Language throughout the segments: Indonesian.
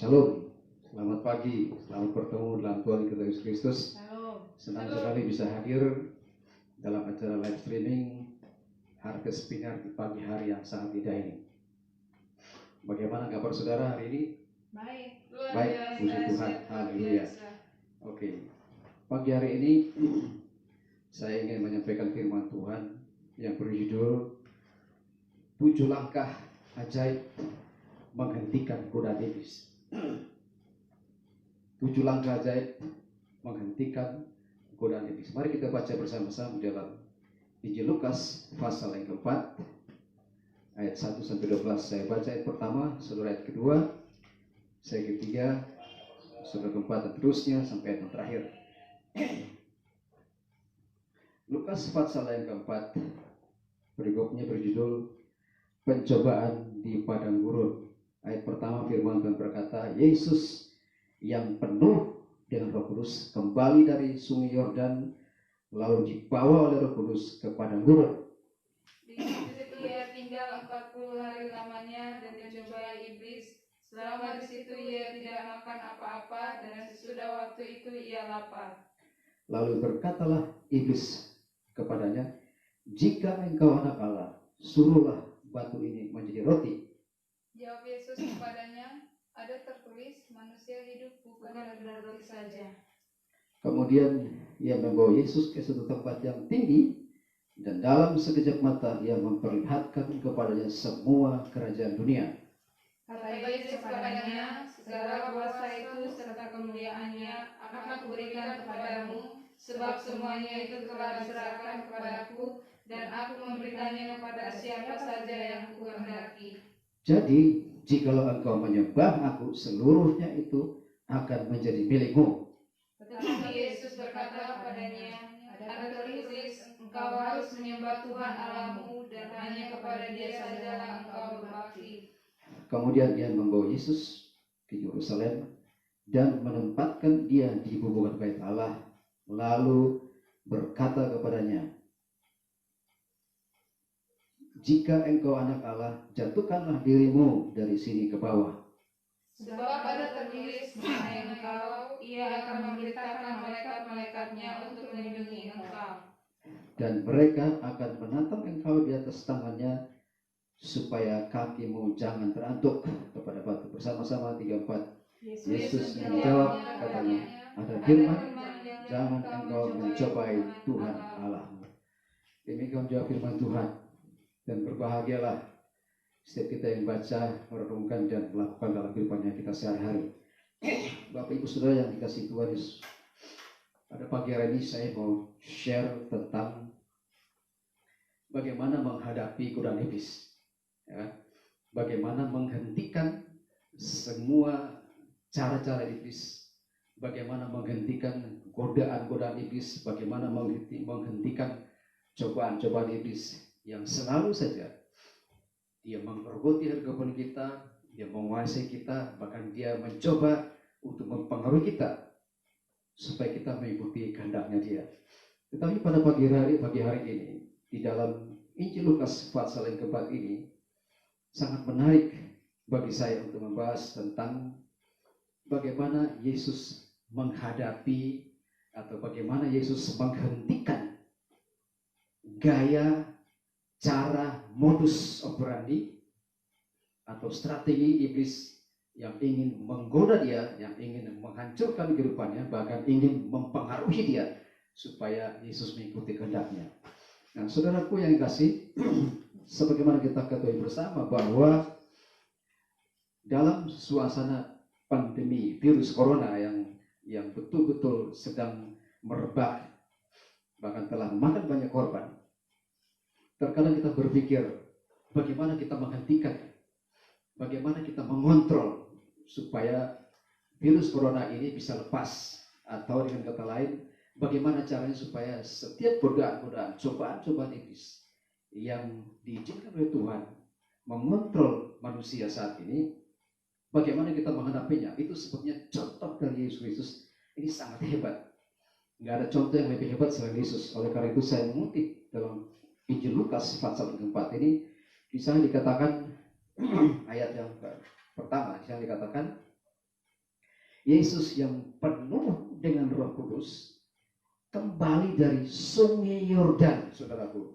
Shalom, selamat pagi, selamat bertemu dalam Tuhan kita Yesus Kristus. Senang sekali bisa hadir dalam acara live streaming Harvest Pinar di pagi hari yang sangat indah ini. Bagaimana kabar saudara hari ini? Baik, puji Tuhan, haleluya. Oke, pagi hari ini saya ingin menyampaikan firman Tuhan yang berjudul 7 langkah ajaib menghentikan godaan iblis. 7 langkah ajaib menghentikan godaan iblis. Mari kita baca bersama-sama dalam Injil Lukas pasal yang keempat ayat 1 sampai 12. Saya baca ayat pertama, saudara ayat kedua, saya ketiga, saudara keempat dan terusnya sampai ayat yang terakhir. Lukas pasal yang keempat berikutnya berjudul pencobaan di padang gurun. Ayat pertama firman Tuhan berkata, Yesus yang penuh dengan Roh Kudus kembali dari sungai Yordan lalu dibawa oleh Roh Kudus ke padang gurun. Di situ ia tinggal 40 hari lamanya dan dicobai iblis. Selama di situ ia tidak makan apa-apa dan sesudah waktu itu ia lapar. Lalu berkatalah iblis kepadanya, jika engkau anak Allah, suruhlah batu ini menjadi roti. Jawab Yesus kepadanya, ada tertulis, manusia hidup bukan dari roti saja. Kemudian ia membawa Yesus ke suatu tempat yang tinggi dan dalam sekejap mata ia memperlihatkan kepadanya semua kerajaan dunia. Kata Yesus kepadanya, segala kuasa itu serta kemuliaannya akan aku berikan kepadamu, sebab semuanya itu telah diserahkan kepadaku, dan aku memberikannya kepada siapa saja yang kukehendaki. Jadi, jikalau engkau menyembah aku, seluruhnya itu akan menjadi milikmu. Tetapi Yesus berkata kepadanya, ada tertulis, engkau harus menyembah Tuhan Allahmu, dan hanya kepada Dia sajalah engkau berbakti. Kemudian ia membawa Yesus ke Yerusalem dan menempatkan dia di bubukan bait Allah, lalu berkata kepadanya, jika engkau anak Allah, jatuhkanlah dirimu dari sini ke bawah. Sebab ada tertulis mengenai engkau, ia akan memerintahkan malaikat-malaikatnya untuk melindungi engkau. Dan mereka akan menatang engkau di atas tangannya, supaya kakimu jangan terantuk kepada batu. Bersama-sama 3-4. Yesus menjawab katanya, ada firman, jangan engkau mencobai Tuhan Allahmu. Demikian jawab firman Tuhan. Dan berbahagialah setiap kita yang baca, merenungkan dan melakukan dalam kehidupan kita sehari-hari. Bapak Ibu Saudara yang dikasihi Tuhan Yesus, pada pagi hari ini saya mau share tentang bagaimana menghadapi godaan iblis, ya. Bagaimana menghentikan semua cara-cara iblis, bagaimana menghentikan godaan-godaan iblis, bagaimana menghentikan cobaan-cobaan iblis yang selalu saja dia menggerogoti kehidupan kita, dia menguasai kita, bahkan dia mencoba untuk mempengaruhi kita supaya kita mengikuti kehendaknya dia. Tetapi pada pagi hari ini di dalam Injil Lukas pasal yang keempat ini sangat menarik bagi saya untuk membahas tentang bagaimana Yesus menghadapi atau bagaimana Yesus menghentikan gaya, cara, modus operandi atau strategi iblis yang ingin menggoda dia, yang ingin menghancurkan kehidupannya, bahkan ingin mempengaruhi dia supaya Yesus mengikuti kehendaknya. Nah, saudaraku yang kasih, sebagaimana kita ketahui bersama bahwa dalam suasana pandemi virus corona yang betul-betul sedang merebak, bahkan telah memakan banyak korban, terkadang kita berpikir bagaimana kita menghentikan, bagaimana kita mengontrol supaya virus corona ini bisa lepas, atau dengan kata lain, bagaimana caranya supaya setiap godaan-godaan, cobaan-cobaan iblis yang diizinkan oleh Tuhan mengontrol manusia saat ini, bagaimana kita menghadapinya. Itu sebetulnya contoh dari Yesus Kristus ini sangat hebat. Nggak ada contoh yang lebih hebat selain Yesus. Oleh karena itu saya mengutip dalam Injil Lukas pasal yang keempat ini, bisa dikatakan ayat yang pertama, bisa dikatakan Yesus yang penuh dengan Roh Kudus kembali dari Sungai Yordan, saudaraku.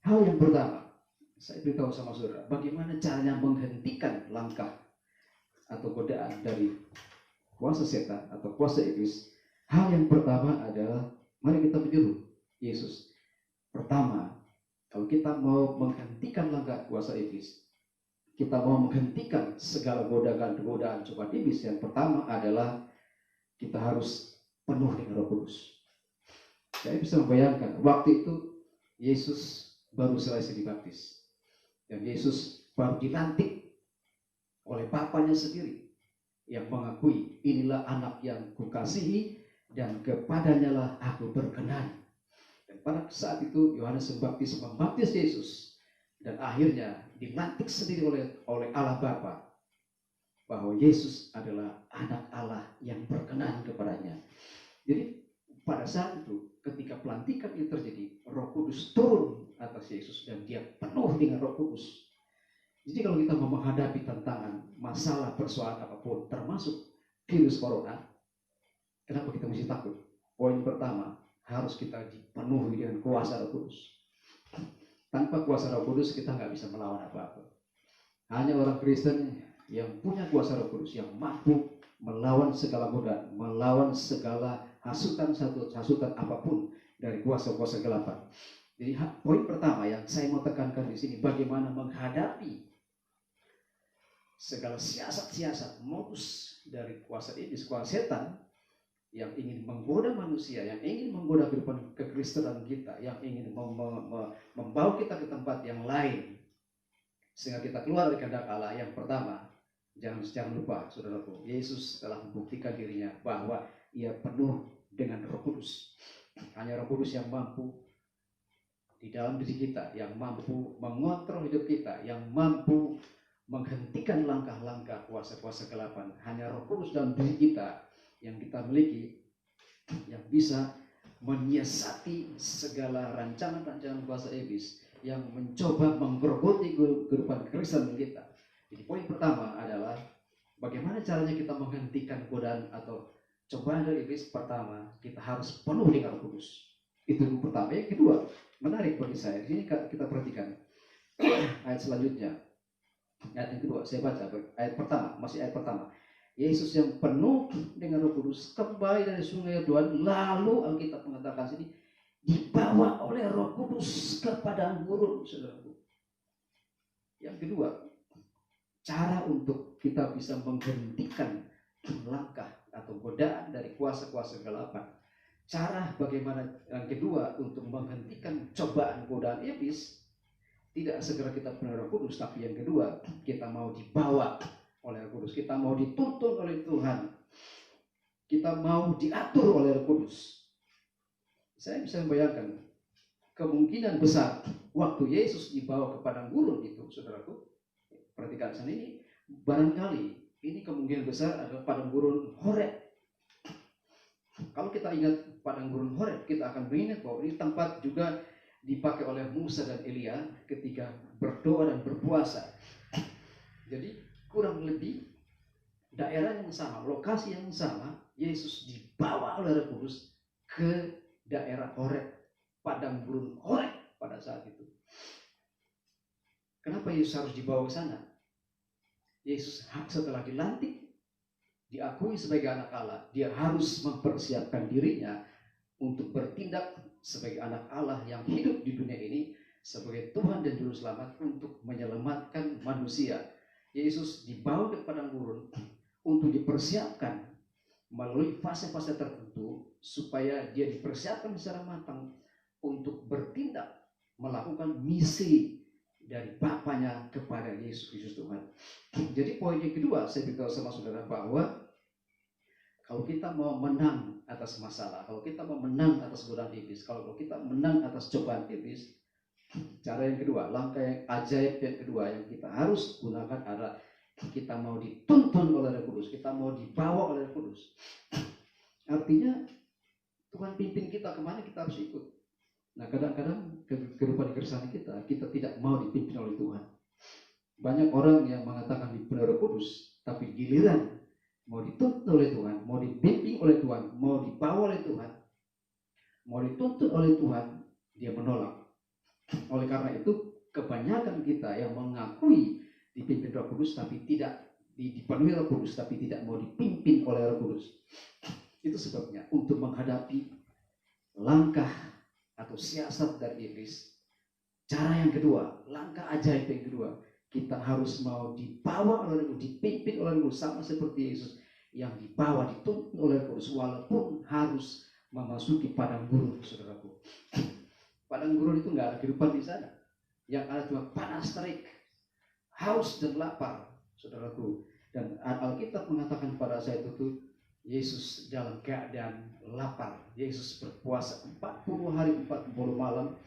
Hal yang pertama, saya beritahu sama saudara, bagaimana caranya menghentikan langkah atau godaan dari kuasa setan atau kuasa iblis. Hal yang pertama adalah, mari kita menyeru Yesus. Pertama, kalau kita mau menghentikan langkah kuasa iblis, kita mau menghentikan segala godaan cobaan iblis, yang pertama adalah kita harus penuh dengan Roh Kudus. Saya bisa membayangkan waktu itu Yesus baru selesai dibaptis dan Yesus baru dilantik oleh Bapanya sendiri yang mengakui, inilah anak yang kukasihi dan kepadanya lah aku berkenan. Dan pada saat itu Yohanes Pembaptis membaptis Yesus dan akhirnya dilantik sendiri oleh Allah Bapa bahwa Yesus adalah anak Allah yang berkenan kepadanya. Jadi pada saat itu ketika pelantikan itu terjadi, Roh Kudus turun atas Yesus dan dia penuh dengan Roh Kudus. Jadi kalau kita mau menghadapi tantangan, masalah, persoalan apapun, termasuk virus corona, kenapa kita mesti takut? Poin pertama, harus kita dipenuhi dengan kuasa Roh Kudus. Tanpa kuasa Roh Kudus kita nggak bisa melawan apa-apa. Hanya orang Kristen yang punya kuasa Roh Kudus yang mampu melawan segala godaan, melawan segala hasutan apapun dari kuasa-kuasa kegelapan. Jadi poin pertama yang saya mau tekankan di sini, bagaimana menghadapi segala siasat-siasat modus dari kuasa iblis, kuasa setan yang ingin menggoda manusia, yang ingin menggoda kehidupan kekristenan kita, yang ingin membawa kita ke tempat yang lain sehingga kita keluar dari kehendak Allah. Yang pertama, jangan lupa saudaraku, Yesus telah membuktikan dirinya bahwa ia penuh dengan Roh Kudus. Hanya Roh Kudus yang mampu di dalam diri kita, yang mampu mengontrol hidup kita, yang mampu menghentikan langkah-langkah kuasa-kuasa kegelapan. Hanya Roh Kudus dalam diri kita yang kita miliki yang bisa menyiasati segala rancangan-rancangan kuasa iblis yang mencoba menggerogoti kehidupan kekristenan kita. Jadi poin pertama adalah bagaimana caranya kita menghentikan godaan atau cobaan dari iblis. Pertama, kita harus penuh dengan Roh Kudus. Itu yang pertama. Yang kedua, menarik bagi saya. Di sini kita perhatikan ayat selanjutnya. Ayat yang kedua, saya baca ayat pertama, masih ayat pertama. Yesus yang penuh dengan Roh Kudus kembali dari Sungai Yordan, lalu Alkitab mengatakan sini dibawa oleh Roh Kudus ke padang gurun, saudaraku. Yang kedua, cara untuk kita bisa menghentikan langkah atau godaan dari kuasa-kuasa kegelapan. Cara bagaimana yang kedua untuk menghentikan cobaan godaan iblis, tidak segera kita penuh Roh Kudus, tapi yang kedua kita mau dibawa oleh Roh Kudus, kita mau dituntun oleh Tuhan, kita mau diatur oleh Roh Kudus. Saya bisa membayangkan kemungkinan besar waktu Yesus dibawa ke padang gurun itu, saudaraku, perhatikan sana ini, barangkali ini kemungkinan besar adalah padang gurun Horeb. Kalau kita ingat padang gurun Horeb, kita akan mengingat bahwa ini tempat juga dipakai oleh Musa dan Elia ketika berdoa dan berpuasa. Jadi kurang lebih daerah yang sama, lokasi yang sama, Yesus dibawa oleh Roh Kudus ke daerah Horeb, padang gurun Horeb pada saat itu. Kenapa Yesus harus dibawa ke sana? Yesus setelah dilantik, diakui sebagai anak Allah, dia harus mempersiapkan dirinya untuk bertindak sebagai anak Allah yang hidup di dunia ini sebagai Tuhan dan Juru Selamat untuk menyelamatkan manusia. Yesus dibawa ke padang gurun untuk dipersiapkan melalui fase-fase tertentu supaya dia dipersiapkan secara matang untuk bertindak melakukan misi dari Bapanya kepada Yesus Kristus Tuhan. Jadi poin yang kedua saya beritahu sama saudara bahwa kalau kita mau menang atas masalah, kalau kita mau menang atas godaan iblis, kalau kita menang atas cobaan iblis, cara yang kedua, langkah yang ajaib yang kedua yang kita harus gunakan adalah kita mau dituntun oleh Roh Kudus, kita mau dibawa oleh Roh Kudus. Artinya Tuhan pimpin kita kemana kita harus ikut. Nah kadang-kadang kehidupan kekristenan kita tidak mau dipimpin oleh Tuhan. Banyak orang yang mengatakan dipenuhi Roh Kudus, tapi giliran mau dituntun oleh Tuhan, mau dibimbing oleh Tuhan, mau dibawa oleh Tuhan, mau dituntun oleh Tuhan, dia menolak. Oleh karena itu, kebanyakan kita yang mengakui dipimpin Roh Kudus tapi tidak dipenuhi Roh Kudus, tapi tidak mau dipimpin oleh Roh Kudus. Itu sebabnya untuk menghadapi langkah atau siasat dari iblis, cara yang kedua, langkah ajaib yang kedua, kita harus mau dibawa oleh Roh Kudus, dipimpin oleh Roh Kudus, sama seperti Yesus yang dibawa, dituntun oleh Roh Kudus, walaupun harus memasuki padang gurun, saudaraku. Padang gurun itu nggak ada kehidupan di sana, yang ada cuma panas terik, haus dan lapar, saudaraku. Dan Alkitab mengatakan pada saat itu Yesus dalam keadaan lapar. Yesus berpuasa 40 hari 40 malam.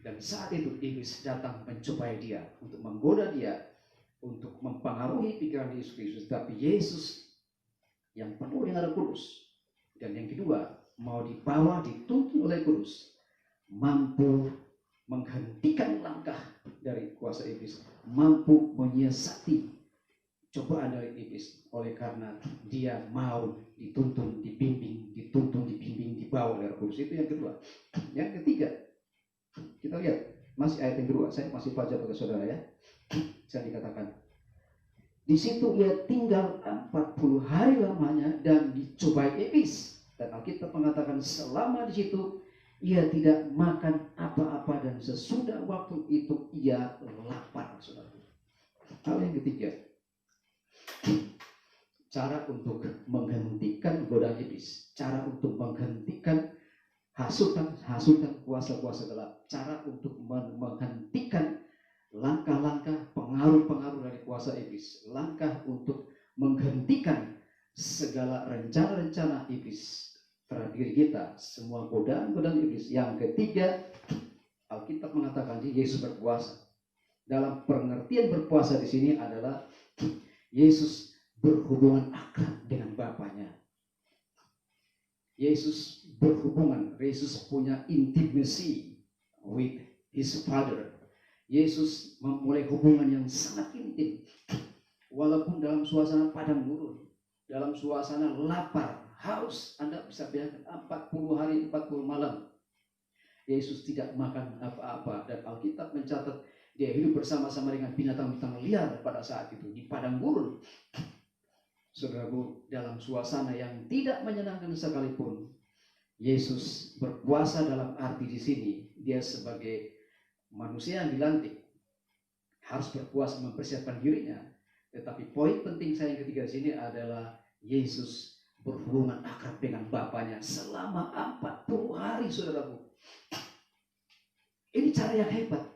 Dan saat itu iblis datang mencobai dia, untuk menggoda dia, untuk mempengaruhi pikiran Yesus Kristus. Tapi Yesus yang penuh dengan Roh Kudus, dan yang kedua mau dibawa, dituntun oleh Kudus, mampu menghentikan langkah dari kuasa iblis, mampu menyiasati cobaan dari iblis, oleh karena dia mau dituntun, dibimbing, dibawa oleh Roh Kudus. Itu yang kedua. Yang ketiga, kita lihat masih ayat yang kedua, saya masih baca bagi saudara ya. Saya dikatakan, di situ ia tinggal 40 hari lamanya dan dicobai iblis. Dan Alkitab mengatakan selama di situ ia tidak makan apa-apa, dan sesudah waktu itu ia lapar, saudara. Hal yang ketiga, cara untuk menghentikan godaan iblis, cara untuk menghentikan hasutan kuasa-kuasa gelap, cara untuk menghentikan langkah-langkah pengaruh-pengaruh dari kuasa iblis, langkah untuk menghentikan segala rencana-rencana iblis terhadap diri kita, semua godaan-godaan iblis. Yang ketiga, Alkitab mengatakan Yesus berpuasa. Dalam pengertian berpuasa di sini adalah Yesus berhubungan akrab dengan Bapaknya. Yesus berhubungan, Yesus punya intimacy with his Father. Yesus memulai hubungan yang sangat intim, walaupun dalam suasana padang gurun, dalam suasana lapar, haus. Anda bisa bayangkan 40 hari 40 malam Yesus tidak makan apa-apa, dan Alkitab mencatat dia hidup bersama-sama dengan binatang-binatang liar pada saat itu di padang gurun. Saudaraku, dalam suasana yang tidak menyenangkan sekalipun, Yesus berpuasa. Dalam arti di sini dia sebagai manusia yang dilantik harus berpuasa, mempersiapkan dirinya. Tetapi poin penting saya yang ketiga di sini adalah Yesus berhubungan akrab dengan Bapaknya selama 40 hari, saudaraku. Ini cara yang hebat.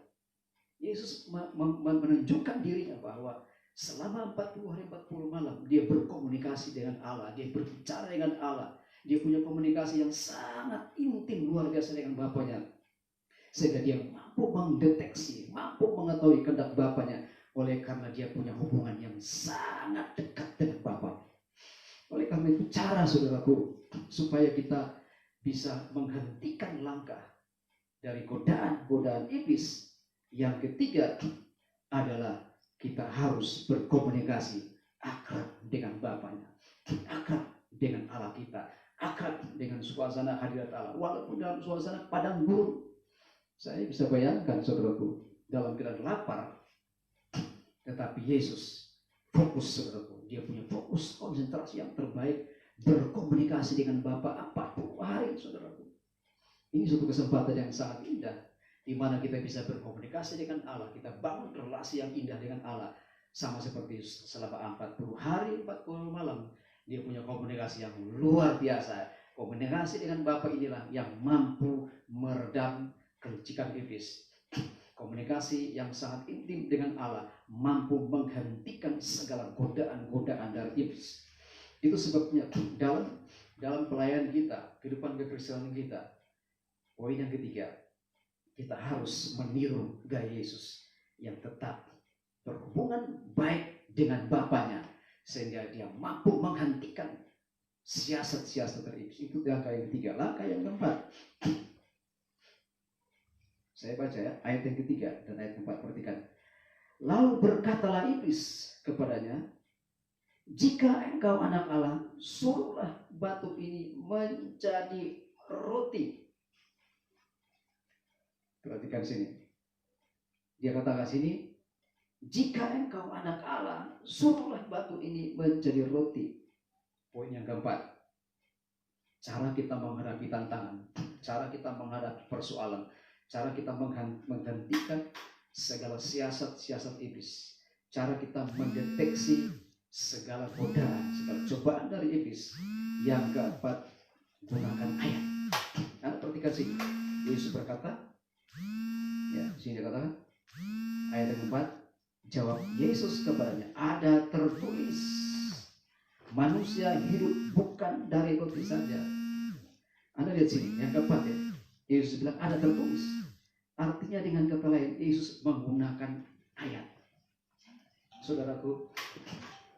Yesus menunjukkan dirinya bahwa selama 40 hari 40 malam dia berkomunikasi dengan Allah, dia berbicara dengan Allah, dia punya komunikasi yang sangat intim, luar biasa dengan Bapaknya, sehingga dia mampu mendeteksi, mampu mengetahui kehendak Bapaknya, oleh karena dia punya hubungan yang sangat dekat dengan Bapa. Oleh karena itu cara, saudaraku, supaya kita bisa menghentikan langkah dari godaan-godaan iblis, yang ketiga adalah kita harus berkomunikasi akrab dengan Bapaknya, akrab dengan Allah kita, akrab dengan suasana hadirat Allah, walaupun dalam suasana padang gurun. Saya bisa bayangkan, saudaraku, dalam keadaan lapar, tetapi Yesus fokus, saudaraku, dia punya fokus konsentrasi yang terbaik, berkomunikasi dengan Bapa 40 hari, saudaraku. Ini suatu kesempatan yang sangat indah, di mana kita bisa berkomunikasi dengan Allah, kita bangun relasi yang indah dengan Allah, sama seperti selama 40 hari 40 malam dia punya komunikasi yang luar biasa. Komunikasi dengan Bapa inilah yang mampu meredam kelicikan iblis. Komunikasi yang sangat intim dengan Allah mampu menghentikan segala godaan-godaan dari iblis. Itu sebabnya dalam pelayanan kita, kehidupan kekristenan kita, poin yang ketiga, kita harus meniru gaya Yesus yang tetap berhubungan baik dengan Bapaknya, sehingga dia mampu menghentikan siasat-siasat dari iblis. Itu langkah yang ketiga. Langkah yang keempat, saya baca ya, ayat yang ketiga dan ayat keempat, perhatikan. Lalu berkatalah iblis kepadanya, jika engkau anak Allah, suruhlah batu ini menjadi roti. Perhatikan sini. Dia katakan sini, jika engkau anak Allah, suruhlah batu ini menjadi roti. Poin yang keempat, cara kita menghadapi tantangan, cara kita menghadapi persoalan, cara kita menghentikan segala siasat-siasat iblis, cara kita mendeteksi segala godaan, segala cobaan dari iblis. Yang keempat, gunakan ayat. Anda perhatikan sini, Yesus berkata, ya sini dikatakan, ayat yang keempat, jawab Yesus kepadanya, ada tertulis, manusia hidup bukan dari roti saja. Anda lihat sini, yang keempat ya, Yesus bilang ada tertulis. Artinya dengan kata lain, Yesus menggunakan ayat. Saudaraku,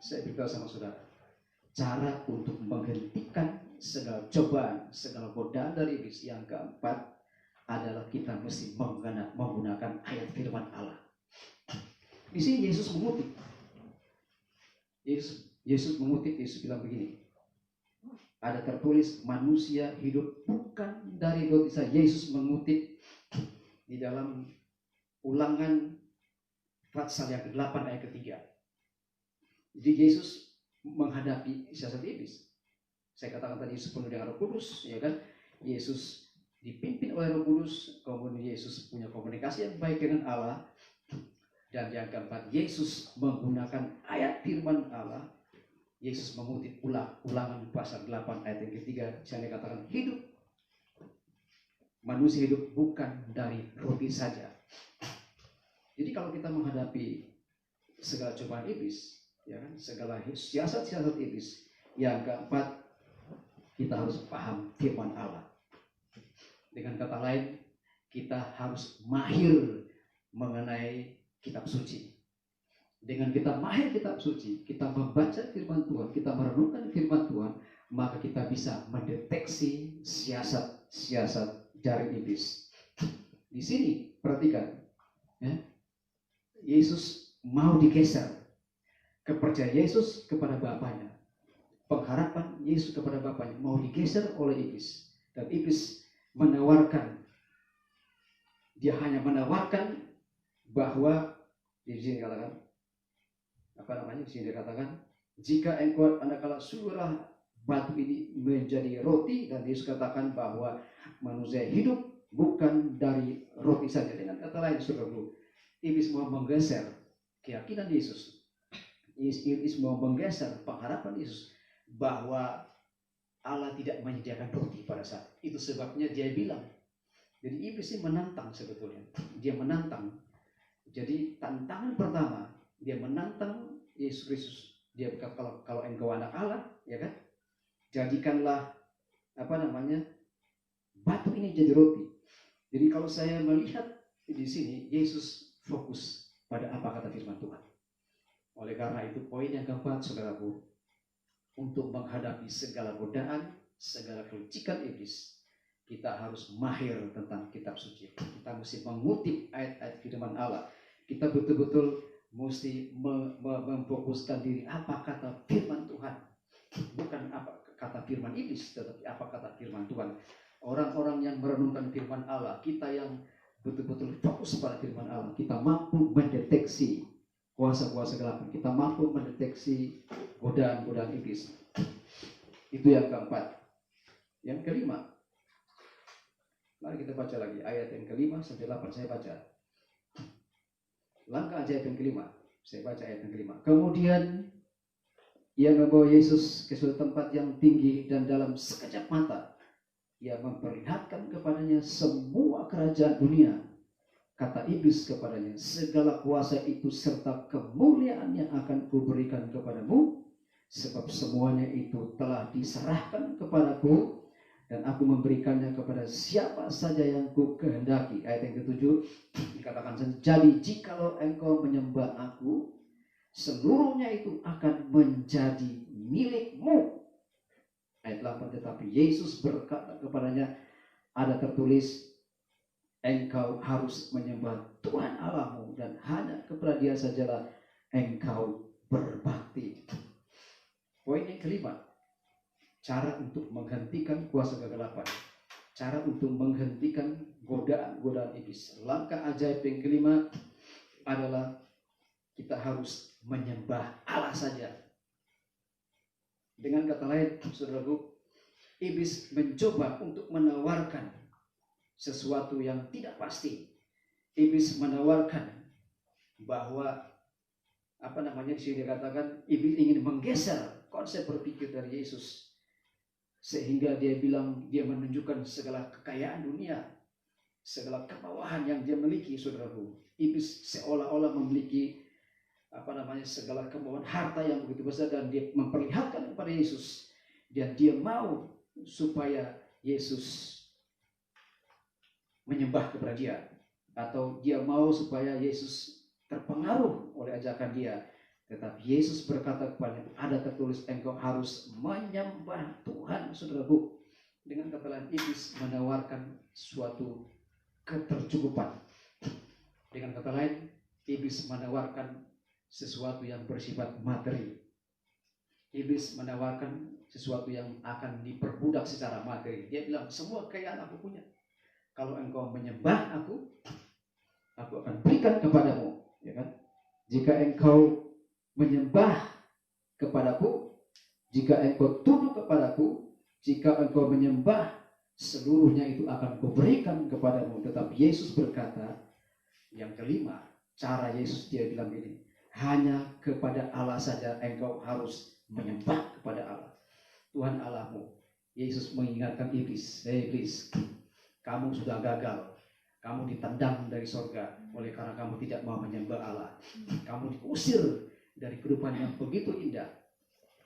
saya beritahu sama saudara, cara untuk menghentikan segala cobaan, segala godaan dari iblis yang keempat adalah kita mesti menggunakan ayat firman Allah. Di sini Yesus mengutip. Yesus mengutip, Yesus bilang begini, ada tertulis manusia hidup bukan dari roti saja. Yesus mengutip di dalam Ulangan pasal yang ke-8 ayat ke-3. Jadi Yesus menghadapi siasat iblis. Saya katakan tadi Yesus penuh dengan Roh Kudus, ya kan? Yesus dipimpin oleh Roh Kudus, kemudian Yesus punya komunikasi yang baik dengan Allah. Dan yang keempat, Yesus menggunakan ayat firman Allah. Yesus mengutip Ulangan pasal 8 ayat yang ketiga, saya katakan hidup. Manusia hidup bukan dari roti saja. Jadi kalau kita menghadapi segala cobaan iblis, ya kan, segala siasat-siasat iblis, yang keempat, kita harus paham firman Allah. Dengan kata lain, kita harus mahir mengenai kitab suci. Dengan kita mahir kitab suci, kita membaca firman Tuhan, kita merenungkan firman Tuhan, maka kita bisa mendeteksi siasat-siasat dari iblis. Di sini perhatikan, ya, Yesus mau digeser. Kepercayaan Yesus kepada Bapaknya, pengharapan Yesus kepada Bapaknya mau digeser oleh iblis. Dan iblis menawarkan, dia hanya menawarkan bahwa di sini katakan, di sini dikatakan, jika engkau anak-anak suruhlah batu ini menjadi roti, dan Yesus katakan bahwa manusia hidup bukan dari roti saja. Dengan kata lain, saudaraku, iblis mau menggeser keyakinan Yesus. Iblis mau menggeser pengharapan Yesus bahwa Allah tidak menyediakan roti pada saat itu. Sebabnya dia bilang, jadi iblis ini menantang sebetulnya. Dia menantang. Jadi tantangan pertama, dia menantang Yesus Kristus. Dia berkata, kalau engkau anak Allah, ya kan, jadikanlah batu ini jadi roti. Jadi kalau saya melihat di sini, Yesus fokus pada apa kata firman Tuhan. Oleh karena itu, poin yang keempat, saudaraku, untuk menghadapi segala godaan, segala kelicikan iblis, kita harus mahir tentang kitab suci. Kita mesti mengutip ayat-ayat firman Allah. Kita betul-betul mesti memfokuskan diri apa kata firman Tuhan, bukan apa kata firman iblis, tetapi apa kata firman Tuhan. Orang-orang yang merenungkan firman Allah, kita yang betul-betul fokus pada firman Allah, kita mampu mendeteksi kuasa-kuasa gelap, kita mampu mendeteksi godaan-godaan iblis. Itu yang keempat. Yang kelima, mari kita baca lagi ayat yang kelima sampai 8. Saya baca. Langkah ayat yang kelima. Saya baca ayat yang kelima. Kemudian ia membawa Yesus ke suatu tempat yang tinggi, dan dalam sekejap mata ia memperlihatkan kepadanya semua kerajaan dunia. Kata iblis kepadanya, segala kuasa itu serta kemuliaannya akan kuberikan kepadamu, sebab semuanya itu telah diserahkan kepadaku, dan aku memberikannya kepada siapa saja yang ku kehendaki. Ayat yang ke-7 dikatakan, jadi jikalau engkau menyembah aku, seluruhnya itu akan menjadi milikmu. Ayat 8, tetapi Yesus berkata kepadanya, ada tertulis, engkau harus menyembah Tuhan Allahmu, dan hanya kepada Dia sajalah engkau berbakti. Poin yang kelima, cara untuk menghentikan kuasa kegelapan. Cara untuk menghentikan godaan-godaan iblis. Langkah ajaib yang kelima adalah kita harus menyembah Allah saja. Dengan kata lain, saudaraku, iblis mencoba untuk menawarkan sesuatu yang tidak pasti. Iblis menawarkan bahwa di sini dikatakan iblis ingin menggeser konsep berpikir dari Yesus, sehingga dia bilang dia menunjukkan segala kekayaan dunia, segala kemewahan yang dia miliki, saudaraku. Iblis seolah-olah memiliki segala kemewahan harta yang begitu besar, dan dia memperlihatkan kepada Yesus, dan dia mau supaya Yesus menyembah kepada dia, atau dia mau supaya Yesus terpengaruh oleh ajakan dia. Tetapi Yesus berkata kepadanya, ada tertulis engkau harus menyembah Tuhan, saudaraku. Dengan kata lain, iblis menawarkan suatu ketercukupan. Dengan kata lain, iblis menawarkan sesuatu yang bersifat materi. Iblis menawarkan sesuatu yang akan diperbudak secara materi. Dia bilang, semua kekayaan aku punya. Kalau engkau menyembah aku akan berikan kepadamu. Ya kan? Jika engkau menyembah kepadaku, jika engkau tunduk kepadaku, jika engkau menyembah, seluruhnya itu akan kuberikan kepadamu. Tetapi Yesus berkata, yang kelima, cara Yesus dia bilang gini, hanya kepada Allah saja engkau harus menyembah kepada Allah, Tuhan Allahmu. Yesus mengingatkan iblis, iblis, kamu sudah gagal. Kamu ditendang dari sorga oleh karena kamu tidak mau menyembah Allah. Kamu diusir dari kehidupan yang begitu indah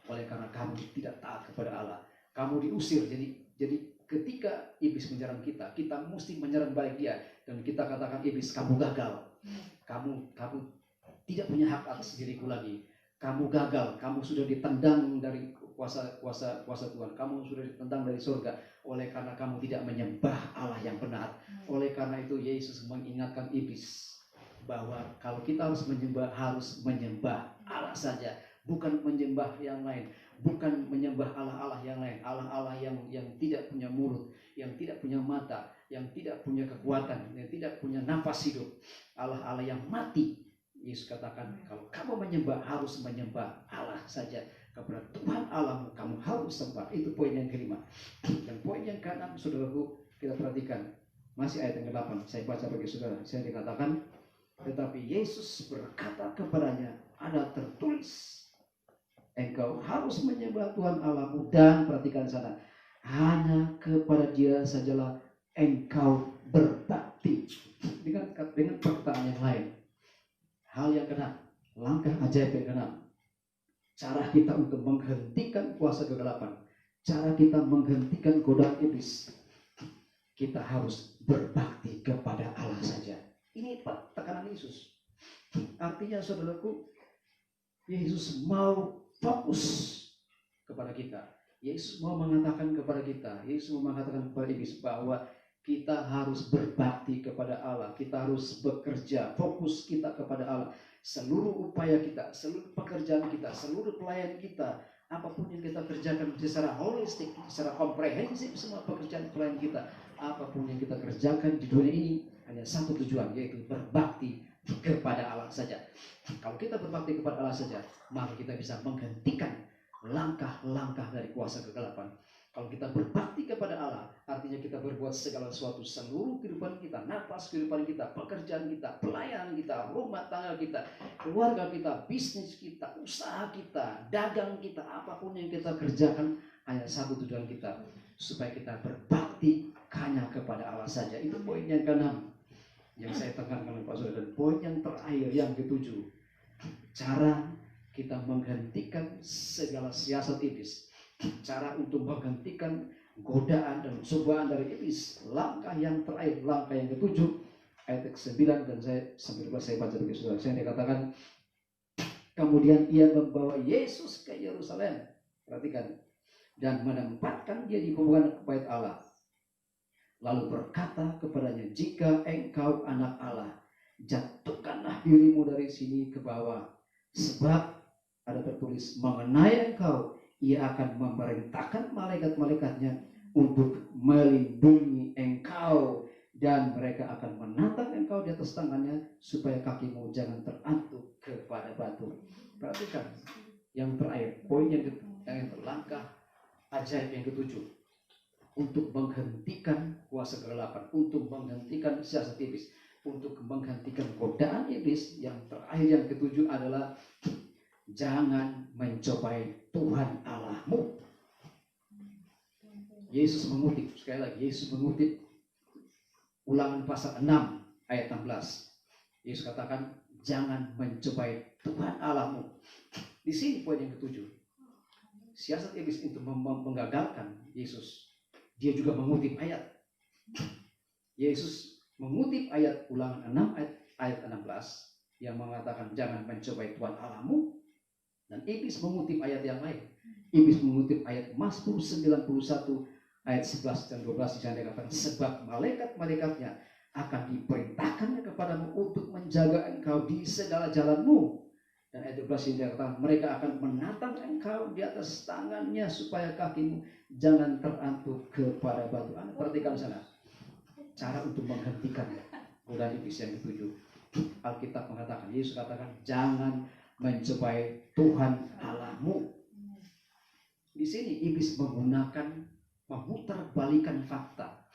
oleh karena kamu tidak taat kepada Allah. Kamu diusir. Jadi ketika iblis menyerang kita, kita mesti menyerang balik dia, dan kita katakan, iblis, kamu gagal. Kamu tidak punya hak atas diriku lagi. Kamu gagal. Kamu sudah ditendang dari kuasa Tuhan. Kamu sudah ditendang dari surga oleh karena kamu tidak menyembah Allah yang benar. Oleh karena itu Yesus mengingatkan iblis bahwa kalau kita harus menyembah Allah saja, bukan menyembah yang lain, bukan menyembah Allah-Allah yang lain, Allah-Allah yang tidak punya mulut, yang tidak punya mata, yang tidak punya kekuatan, yang tidak punya nafas hidup, Allah-Allah yang mati. Yesus katakan, kalau kamu menyembah, harus menyembah Allah saja. Kepada Tuhan Allahmu kamu harus sembah. Itu poin yang kelima. Dan poin yang keenam, saudaraku, kita perhatikan. Masih ayat yang ke-8. Saya baca bagi saudara. Saya dikatakan, tetapi Yesus berkata kepadanya, ada tertulis, engkau harus menyembah Tuhan Allahmu, dan perhatikan sana, hanya kepada Dia sajalah engkau berbakti. Dengan perkataan yang lain, hal yang keenam, langkah ajaib yang keenam, cara kita untuk menghentikan kuasa kegelapan, cara kita menghentikan godaan iblis, kita harus berbakti kepada Allah saja. Ini tekanan Yesus. Artinya, saudaraku, Yesus mau fokus kepada kita. Yesus mau mengatakan kepada kita, Yesus mau mengatakan kepada iblis bahwa kita harus berbakti kepada Allah. Kita harus bekerja, fokus kita kepada Allah. Seluruh upaya kita, seluruh pekerjaan kita, seluruh pelayan kita, apapun yang kita kerjakan secara holistik, secara komprehensif, semua pekerjaan pelayan kita, apapun yang kita kerjakan di dunia ini, hanya satu tujuan, yaitu berbakti kepada Allah saja. Kalau kita berbakti kepada Allah saja, maka kita bisa menghentikan langkah-langkah dari kuasa kegelapan. Kalau kita berbakti kepada Allah, artinya kita berbuat segala sesuatu, seluruh kehidupan kita, nafas kehidupan kita, pekerjaan kita, pelayanan kita, rumah tangga kita, keluarga kita, bisnis kita, usaha kita, dagang kita, apapun yang kita kerjakan, hanya satu tujuan kita, supaya kita berbakti hanya kepada Allah saja. Itu poin yang keenam yang saya tekankan Pak Saudara. Dan poin yang terakhir, yang ketujuh, cara kita menghentikan segala siasat iblis, cara untuk menghentikan godaan dan cobaan dari iblis. Langkah yang terakhir, langkah yang ketujuh, ayat ke-9, dan saya baca bagi saudara. Saya dikatakan, kemudian ia membawa Yesus ke Yerusalem, perhatikan, dan menempatkan dia di pembukaan bait Allah. Lalu berkata kepadanya, jika engkau anak Allah, jatuhkanlah dirimu dari sini ke bawah, sebab ada tertulis mengenai engkau, Ia akan memerintahkan malaikat-malaikatnya untuk melindungi engkau, dan mereka akan menatang engkau di atas tangannya supaya kakimu jangan terantuk kepada batu. Perhatikan yang terakhir, poin yang terlangkah ajaib yang ketujuh, untuk menghentikan kuasa kegelapan, untuk menghentikan siasat iblis, untuk menghentikan godaan iblis. Yang terakhir yang ketujuh adalah jangan mencobai Tuhan Allahmu. Yesus mengutip, sekali lagi Yesus mengutip Ulangan pasal 6 ayat 16. Yesus katakan jangan mencobai Tuhan Allahmu. Di sini poin yang ketujuh. Siasat iblis itu menggagalkan Yesus. Dia juga mengutip ayat. Yesus mengutip ayat Ulangan 6 ayat 16 yang mengatakan jangan mencobai Tuhan Allahmu, dan iblis mengutip ayat yang lain. Iblis mengutip ayat Mazmur 91 ayat 11 dan 12 di sana dikatakan sebab malaikat-malaikatnya akan diperintahkannya kepadamu untuk menjaga engkau di segala jalanmu. Dan ayat 12 ini dikatakan mereka akan menatang engkau di atas tangannya supaya kakimu jangan terantuk kepada batu. Anda perhatikan sana cara untuk menghentikan godaan iblis yang ketujuh. Alkitab mengatakan, Yesus katakan jangan mencobai Tuhan Allahmu. Di sini iblis memutarbalikan fakta.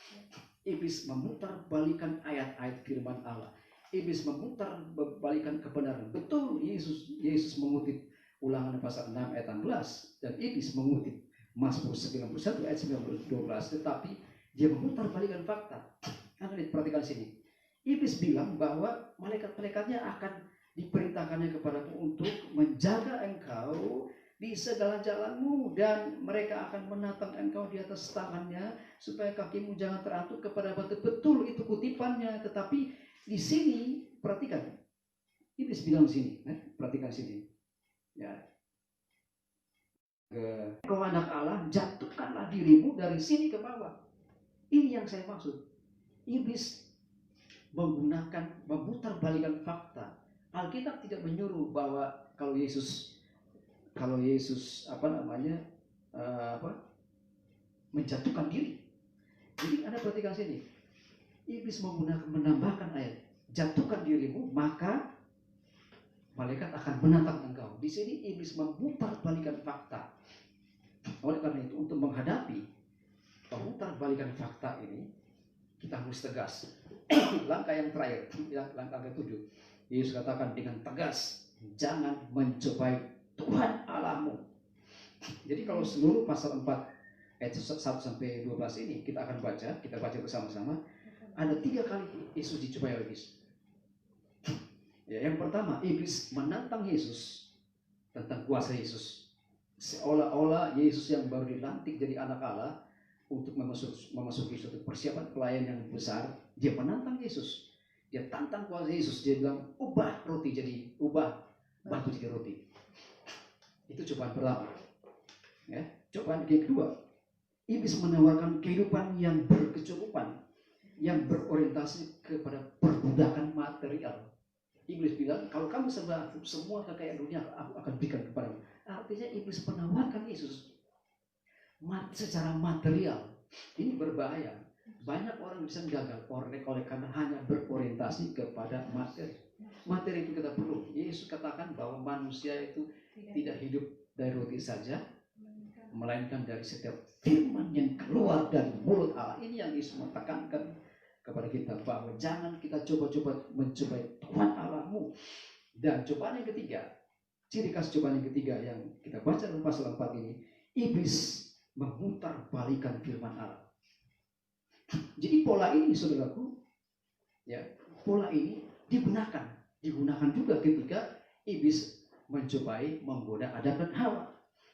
Iblis memutarbalikan ayat-ayat firman Allah. Iblis memutarbalikan kebenaran. Betul, Yesus mengutip Ulangan pasal 6 ayat 16 dan iblis mengutip Mazmur 91 ayat 12, tetapi dia memutarbalikan fakta. Anda lihat, perhatikan sini. Iblis bilang bahwa malaikat-malaikatnya akan diperintahkannya kepadamu untuk menjaga engkau di segala jalanmu, dan mereka akan menatang engkau di atas tangannya supaya kakimu jangan terantuk kepada batu. Betul, itu kutipannya, tetapi di sini perhatikan. Iblis bilang sini, perhatikan sini. Ya. Kau anak Allah, jatuhkanlah dirimu dari sini ke bawah. Ini yang saya maksud. Iblis memutarbalikan fakta. Alkitab tidak menyuruh bahwa kalau Yesus menjatuhkan diri. Jadi Anda perhatikan sini. Iblis menambahkan ayat, jatuhkan dirimu maka malaikat akan menatang engkau. Di sini iblis memutarbalikan fakta. Oleh karena itu, untuk menghadapi memutarbalikan fakta ini, kita harus tegas. Langkah yang terakhir, langkah ke-7. Yesus katakan dengan tegas, jangan mencobai Tuhan Allahmu. Jadi kalau seluruh pasal 4 ayat 1 sampai 12 ini kita baca bersama-sama. Ada 3 kali Yesus dicobai oleh iblis. Ya, yang pertama, iblis menantang Yesus tentang kuasa Yesus. Seolah-olah Yesus yang baru dilantik jadi anak Allah untuk memasuki suatu persiapan pelayan yang besar, dia menantang Yesus. Dia tantang kuasa Yesus. Dia bilang, ubah batu jadi roti. Itu cobaan pertama. Ya, cobaan kedua, iblis menawarkan kehidupan yang berkecukupan, yang berorientasi kepada perbudakan material. Iblis bilang, kalau kamu semua kekayaan dunia aku akan berikan kepadamu. Artinya iblis menawarkan Yesus secara material. Ini berbahaya. Banyak orang bisa gagal oleh karena hanya berorientasi kepada materi. Materi itu kita perlu. Yesus katakan bahwa manusia itu tidak hidup dari roti saja, melainkan dari setiap firman yang keluar dari mulut Allah. Ini yang Yesus menekankan kepada kita, bahwa jangan kita coba-coba mencobai Tuhan Allahmu. Dan cobaan yang ketiga, ciri khas cobaan yang ketiga yang kita baca dalam pasal 4 ini, iblis memutarbalikan firman Allah. Jadi pola ini, saudaraku, ya, pola ini digunakan juga ketika iblis menggoda Adam dan Hawa.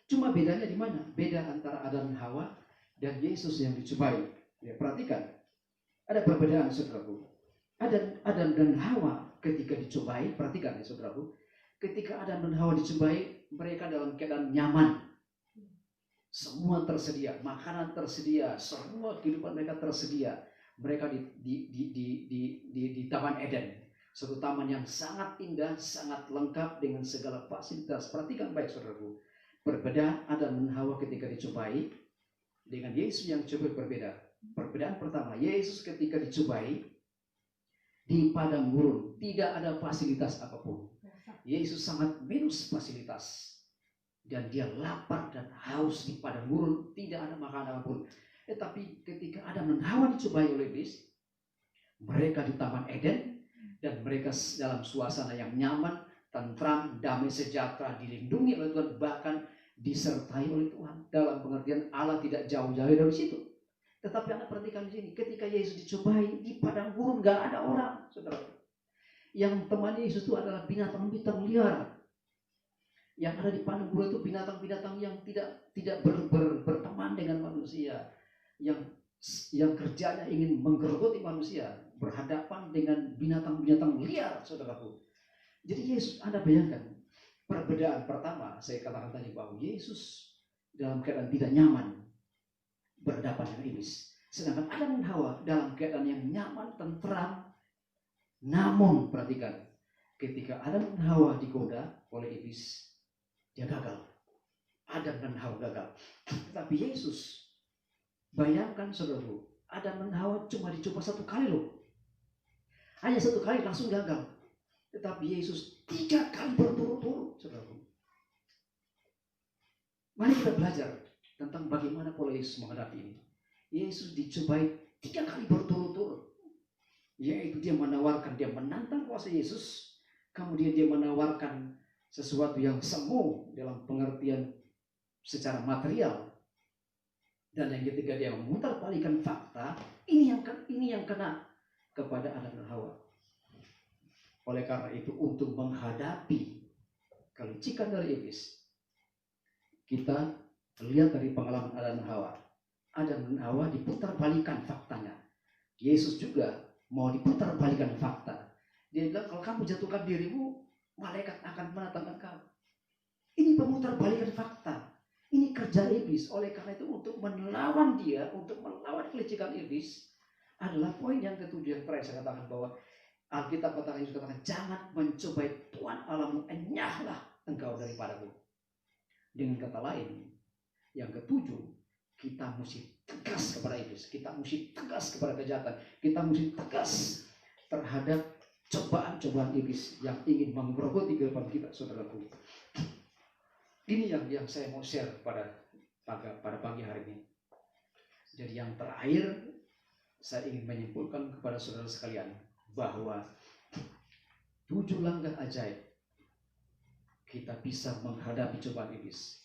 Cuma bedanya di mana? Beda antara Adam dan Hawa dan Yesus yang dicobai. Ya, perhatikan, ada perbedaan, saudaraku. Adam dan Hawa ketika dicobai, perhatikan ya, saudaraku. Ketika Adam dan Hawa dicobai, mereka dalam keadaan nyaman. Semua tersedia, makanan tersedia, semua kehidupan mereka tersedia. Mereka di Taman Eden, suatu taman yang sangat indah, sangat lengkap dengan segala fasilitas. Perhatikan baik, saudaraku. Perbedaan Adam dan Hawa ketika dicobai dengan Yesus yang coba berbeda. Perbedaan pertama, Yesus ketika dicobai di padang gurun tidak ada fasilitas apapun. Yesus sangat minus fasilitas. Dan dia lapar dan haus di padang gurun, tidak ada makanan apapun. Tetapi ketika Adam dan Hawa dicobai oleh iblis, mereka di Taman Eden, dan mereka dalam suasana yang nyaman, tentram, damai, sejahtera, dilindungi oleh Tuhan, bahkan disertai oleh Tuhan. Dalam pengertian Allah tidak jauh-jauh dari situ. Tetapi Anda perhatikan di sini, ketika Yesus dicobai di padang gurun, gak ada orang, saudara. Yang temani Yesus itu adalah binatang-binatang liar. Yang ada di padang gurun itu binatang-binatang yang tidak berteman dengan manusia, yang kerjanya ingin menggerogoti manusia, berhadapan dengan binatang-binatang liar, saudaraku. Jadi Yesus, Anda bayangkan, perbedaan pertama, saya katakan tadi bahwa Yesus dalam keadaan tidak nyaman berhadapan dengan iblis. Sedangkan Adam dan Hawa dalam keadaan yang nyaman, tentram. Namun, perhatikan, ketika Adam dan Hawa digoda oleh iblis, dia gagal. Adam dan Hawa gagal. Tetapi Yesus, bayangkan saudaraku, Adam dan Hawa cuma dicoba satu kali loh. Hanya satu kali langsung gagal. Tetapi Yesus 3 kali berturut-turut, saudaraku. Mari kita belajar tentang bagaimana pola Yesus menghadapi ini. Yesus dicobai 3 kali berturut-turut. Yaitu dia menawarkan, dia menantang kuasa Yesus. Kemudian dia menawarkan sesuatu yang semu dalam pengertian secara material. Dan yang ketiga dia memutarbalikkan fakta. Ini yang kena kepada Adam dan Hawa. Oleh karena itu, untuk menghadapi kelicikan dari iblis, kita lihat dari pengalaman Adam dan Hawa. Adam dan Hawa diputarbalikkan faktanya. Yesus juga mau diputarbalikkan fakta. Dia bilang, kalau kamu jatuhkan dirimu, malaikat akan menatangkan kamu. Ini pemutarbalikan fakta. Ini kerja iblis. Oleh karena itu, untuk melawan dia, untuk melawan kelicikan iblis, adalah poin yang ketujuh yang terakhir saya katakan, bahwa Alkitab katakan, jangan mencobai Tuhan Allahmu, enyahlah engkau daripadaku. Dengan kata lain, yang ketujuh, kita mesti tegas kepada iblis, kita mesti tegas kepada kejahatan, kita mesti tegas terhadap cobaan-cobaan iblis yang ingin menggerogoti kehidupan kita, saudaraku. Ini yang saya mau share pada pagi hari ini. Jadi yang terakhir, saya ingin menyimpulkan kepada saudara sekalian bahwa 7 langkah ajaib kita bisa menghadapi cobaan iblis.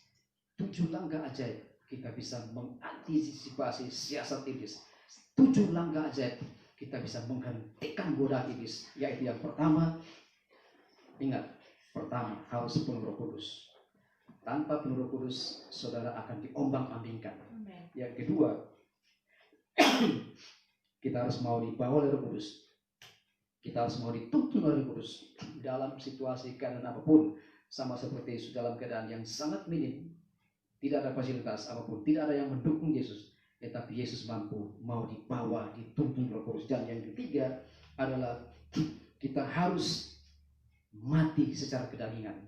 7 langkah ajaib kita bisa mengantisipasi siasat iblis. 7 langkah ajaib kita bisa menghentikan godaan iblis. Yaitu yang pertama, ingat, pertama harus penuh Roh Kudus. Tanpa penuh Roh Kudus, saudara akan diombang-ambingkan. Yang kedua, kita harus mau dibawa oleh Roh Kudus. Kita harus mau dituntun oleh Roh Kudus dalam situasi keadaan apapun, sama seperti Yesus dalam keadaan yang sangat minim, tidak ada fasilitas apapun, tidak ada yang mendukung Yesus, tetapi Yesus mampu mau dibawa, dituntun Roh Kudus. Dan yang ketiga adalah kita harus mati secara kedagingan.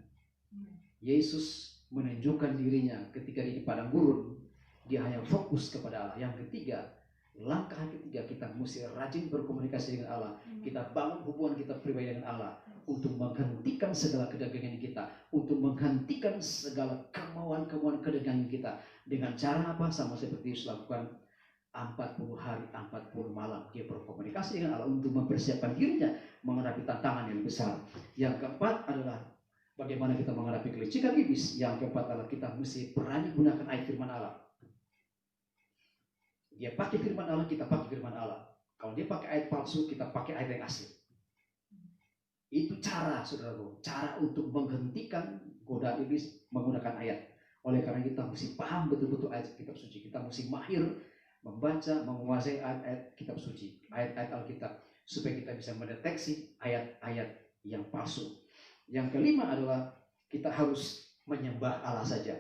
Yesus menunjukkan dirinya ketika di padang gurun, dia hanya fokus kepada Allah. Yang ketiga, langkah ketiga, kita mesti rajin berkomunikasi dengan Allah. Kita bangun hubungan kita pribadi dengan Allah untuk menghentikan segala kedagingan kita, untuk menghentikan segala kemauan-kemauan kedagingan kita. Dengan cara apa? Sama seperti Yesus lakukan 40 hari 40 malam. Dia berkomunikasi dengan Allah untuk mempersiapkan dirinya menghadapi tantangan yang besar. Yang keempat adalah bagaimana kita menghadapi kelicikan iblis. Yang keempat adalah kita mesti berani gunakan ayat firman Allah. Dia pakai firman Allah, kita pakai firman Allah. Kalau dia pakai ayat palsu, kita pakai ayat yang asli. Itu cara, saudaraku, cara untuk menghentikan godaan iblis menggunakan ayat. Oleh karena kita mesti paham betul-betul ayat kitab suci. Kita mesti mahir membaca, menguasai ayat-ayat kitab suci, ayat-ayat Alkitab, supaya kita bisa mendeteksi ayat-ayat yang palsu. Yang kelima adalah kita harus menyembah Allah saja.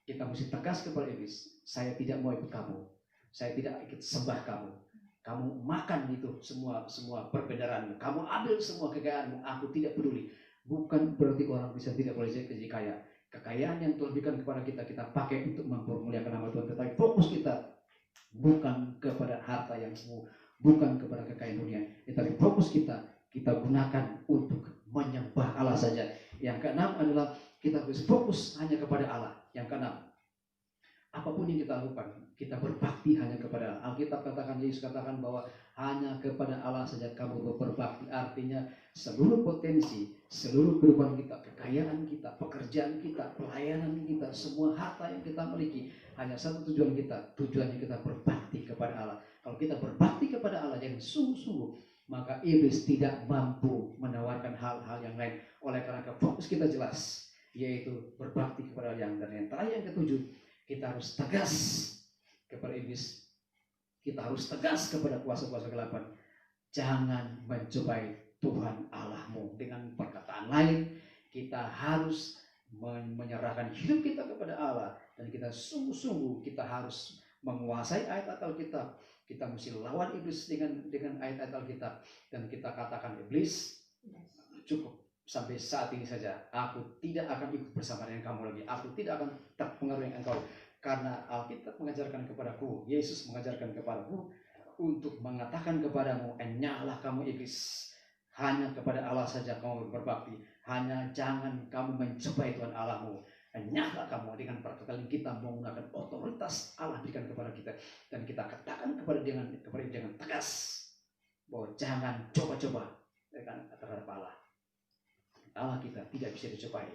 Kita mesti tegas kepada iblis, saya tidak mau ikut kamu. Saya tidak ikut sembah kamu. Kamu makan itu semua perbedaan. Kamu ambil semua kekayaanmu. Aku tidak peduli. Bukan berarti orang bisa tidak boleh jadi kaya. kekayaan yang Tuhan berikan kepada kita, kita pakai untuk mempermuliakan nama Tuhan. Tetapi fokus kita bukan kepada harta yang semu, bukan kepada kekayaan dunia, tetapi fokus kita gunakan untuk menyembah Allah saja. Yang keenam adalah kita harus fokus hanya kepada Allah. Yang keenam, apapun yang kita lakukan, kita berbakti hanya kepada Allah. Alkitab katakan, Yesus katakan bahwa hanya kepada Allah saja kamu berbakti. Artinya seluruh potensi, seluruh kehidupan kita, kekayaan kita, pekerjaan kita, pelayanan kita, semua harta yang kita miliki, hanya satu tujuan kita, tujuannya kita berbakti kepada Allah. Kalau kita berbakti kepada Allah yang sungguh-sungguh, maka iblis tidak mampu menawarkan hal-hal yang lain. Oleh karena fokus kita jelas, yaitu berbakti kepada Allah. Dan yang terakhir, yang ketujuh, kita harus tegas kepada iblis. Kita harus tegas kepada kuasa-kuasa kegelapan. Jangan mencobai Tuhan Allahmu. Dengan perkataan lain, kita harus menyerahkan hidup kita kepada Allah. Dan kita sungguh-sungguh, kita harus menguasai ayat Alkitab. Kita mesti lawan iblis dengan ayat-ayat Alkitab. Dan kita katakan, iblis, cukup sampai saat ini saja. Aku tidak akan ikut bersama dengan kamu lagi. Aku tidak akan terpengaruh dengan engkau. Karena Alkitab mengajarkan kepadaku, Yesus mengajarkan kepadaku untuk mengatakan kepadamu, enyahlah kamu iblis. Hanya kepada Allah saja kamu berbakti. Hanya jangan kamu mencobai Tuhan Allahmu. Enyahlah kamu. Dengan perkataan kita menggunakan otoritas Allah berikan kepada kita. Dan kita katakan kepada dia dengan tegas bahwa jangan coba-coba terhadap Allah. Allah kita tidak bisa dicobai.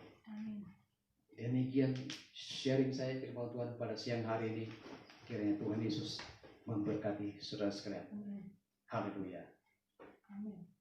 Demikian sharing saya firman Tuhan pada siang hari ini. Kiranya Tuhan Yesus memberkati saudara sekalian. Haleluya. Amin.